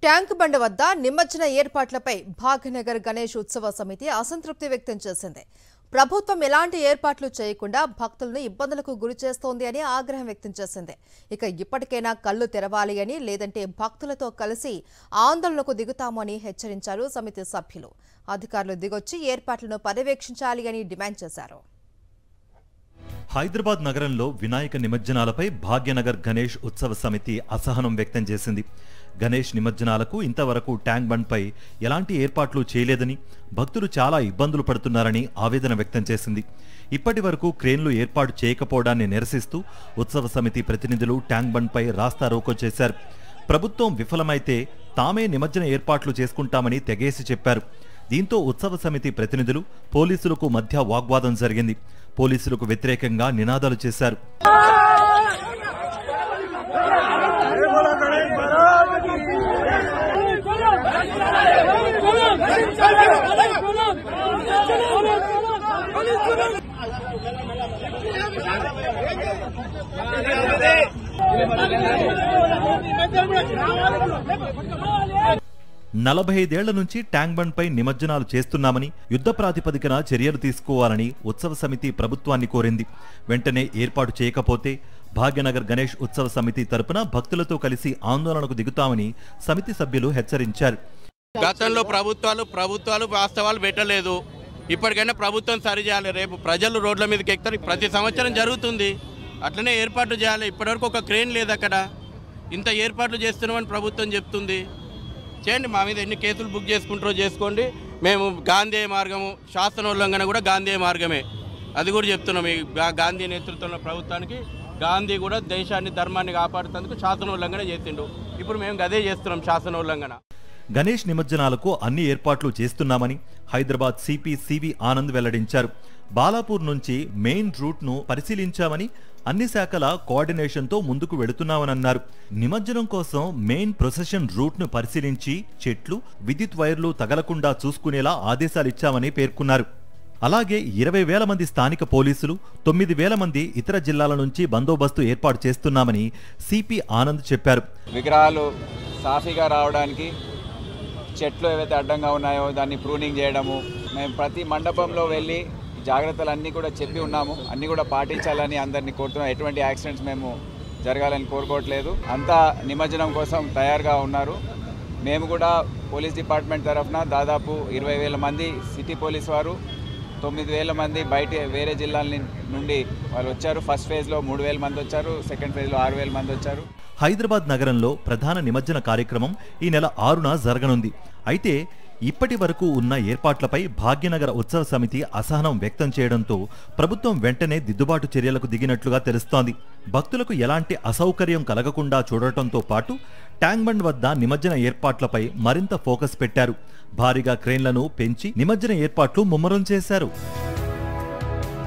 Tank bund వద్ద నిమజ్జన ఏర్పాట్లపై భాగ్యనగర్ గణేష్ ఉత్సవ సమితి అసంతృప్తి వ్యక్తం చేసింది. ప్రభుత్వం ఎలాంటి ఏర్పాట్లు చేయకుండా భక్తులను ఇబ్బందులకు గురి చేస్తోంది అని ఆగ్రహం వ్యక్తం చేసింది. ఇక ఇప్పటికైనా కళ్ళు తెరవాలి అని, లేదంటే భక్తులతో కలిసి ఆందోళనకు దిగుతామని హెచ్చరించారు సమితి సభ్యులు. అధికారులు దిగొచ్చి ఏర్పాట్లను పర్యవేక్షించాలి అని డిమాండ్ చేశారు. హైదరాబాద్ నగరంలో వినాయక నిమజ్జనాలపై భాగ్యనగర్ గణేష్ ఉత్సవ సమితి అసహనం వ్యక్తం చేసింది. గణేష్ నిమజ్జనాలకు ఇంతవరకు ట్యాంక్ బండ్ పై ఎలాంటి ఏర్పాట్లు చేయలేదని, భక్తులు చాలా ఇబ్బందులు పడుతున్నారని ఆవేదన వ్యక్తం చేసింది. ఇప్పటి వరకు క్రేన్లు ఏర్పాటు చేయకపోవడాన్ని నిరసిస్తూ ఉత్సవ సమితి ప్రతినిధులు ట్యాంక్ బండ్ పై రాస్తా రోకో చేశారు. ప్రభుత్వం విఫలమైతే తామే నిమజ్జన ఏర్పాట్లు చేసుకుంటామని తెగేసి చెప్పారు. దీంతో ఉత్సవ సమితి ప్రతినిధులు పోలీసులకు మధ్య వాగ్వాదం జరిగింది. పోలీసులకు వ్యతిరేకంగా నినాదాలు చేశారు. నలభై 45 ఏళ్ల నుంచి ట్యాంక్ బండ్ పై నిమజ్జనాలు చేస్తున్నామని, యుద్ధ ప్రాతిపదికన చర్యలు తీసుకోవాలని ఉత్సవ సమితి ప్రభుత్వాన్ని కోరింది. వెంటనే ఏర్పాటు చేయకపోతే భాగ్యనగర్ గణేష్ ఉత్సవ సమితి తరపున భక్తులతో కలిసి ఆందోళనకు దిగుతామని సమితి సభ్యులు హెచ్చరించారు. గతంలో ప్రభుత్వాలు వాస్తవాలు పెట్టలేదు. ఇప్పటికైనా ప్రభుత్వం సరిచేయాలి. రేపు ప్రజలు రోడ్ల మీదకి ఎక్కుతారు. ప్రతి సంవత్సరం జరుగుతుంది. అట్లనే ఏర్పాట్లు చేయాలి. ఇప్పటివరకు ఒక క్రేన్ లేదు అక్కడ. ఇంత ఏర్పాట్లు చేస్తున్నామని ప్రభుత్వం చెప్తుంది. చేయండి, మా మీద ఎన్ని కేసులు బుక్ చేసుకుంటారో చేసుకోండి. మేము గాంధీ మార్గము, శాసన ఉల్లంఘన కూడా గాంధీ మార్గమే, అది కూడా చెప్తున్నాం. ఈ గాంధీ నేతృత్వంలో ప్రభుత్వానికి గాంధీ కూడా దేశాన్ని ధర్మాన్ని కాపాడుతందుకు శాసన ఉల్లంఘన చేసిండు. ఇప్పుడు మేము అదే చేస్తున్నాం, శాసన ఉల్లంఘన. గణేష్ నిమజ్జనాలకు అన్ని ఏర్పాట్లు చేస్తున్నామని హైదరాబాద్ సిపి సివి ఆనంద్ వెల్లడించారు. బాలాపూర్ నుంచి మెయిన్ రూట్ను పరిశీలించామని, అన్ని శాఖల కోఆర్డినేషన్తో ముందుకు వెళుతున్నామన్నారు. నిమజ్జనం కోసం మెయిన్ ప్రొసెషన్ రూట్ను పరిశీలించి చెట్లు, విద్యుత్ వైర్లు తగలకుండా చూసుకునేలా ఆదేశాలిచ్చామని పేర్కొన్నారు. అలాగే 20,000 మంది స్థానిక పోలీసులు, 9,000 మంది ఇతర జిల్లాల నుంచి బందోబస్తు ఏర్పాటు చేస్తున్నామని సిపి ఆనంద్ చెప్పారు. విగ్రహాలు సాఫీగా రావడానికి చెట్లు ఏవైతే అడ్డంగా ఉన్నాయో దాన్ని ప్రూనింగ్ చేయడము, మేము ప్రతి మండపంలో వెళ్ళి జాగ్రత్తలన్నీ కూడా చెప్పి ఉన్నాము. అన్నీ కూడా పాటించాలని అందరినీ కోరుతున్నాం. ఎటువంటి యాక్సిడెంట్స్ మేము జరగాలని కోరుకోవట్లేదు. అంతా నిమజ్జనం కోసం తయారుగా ఉన్నారు. మేము కూడా పోలీస్ డిపార్ట్మెంట్ తరఫున దాదాపు 20,000 మంది సిటీ పోలీస్ వారు, 9,000 మంది బయట వేరే జిల్లాల నుండి వాళ్ళు వచ్చారు. ఫస్ట్ ఫేజ్లో 3,000 మంది వచ్చారు, సెకండ్ ఫేజ్లో 6,000 మంది వచ్చారు. హైదరాబాద్ నగరంలో ప్రధాన నిమజ్జన కార్యక్రమం ఈ నెల 6న జరగనుంది. అయితే ఇప్పటి వరకు ఉన్న ఏర్పాట్లపై భాగ్యనగర ఉత్సవ సమితి అసహనం వ్యక్తం చేయడంతో ప్రభుత్వం వెంటనే దిద్దుబాటు చర్యలకు దిగినట్లుగా తెలుస్తోంది. భక్తులకు ఎలాంటి అసౌకర్యం కలగకుండా చూడటంతో పాటు ట్యాంక్ బండ్ వద్ద నిమజ్జన ఏర్పాట్లపై మరింత ఫోకస్ పెట్టారు. భారీగా క్రేన్లను పెంచి నిమజ్జన ఏర్పాట్లు ముమ్మరం చేశారు.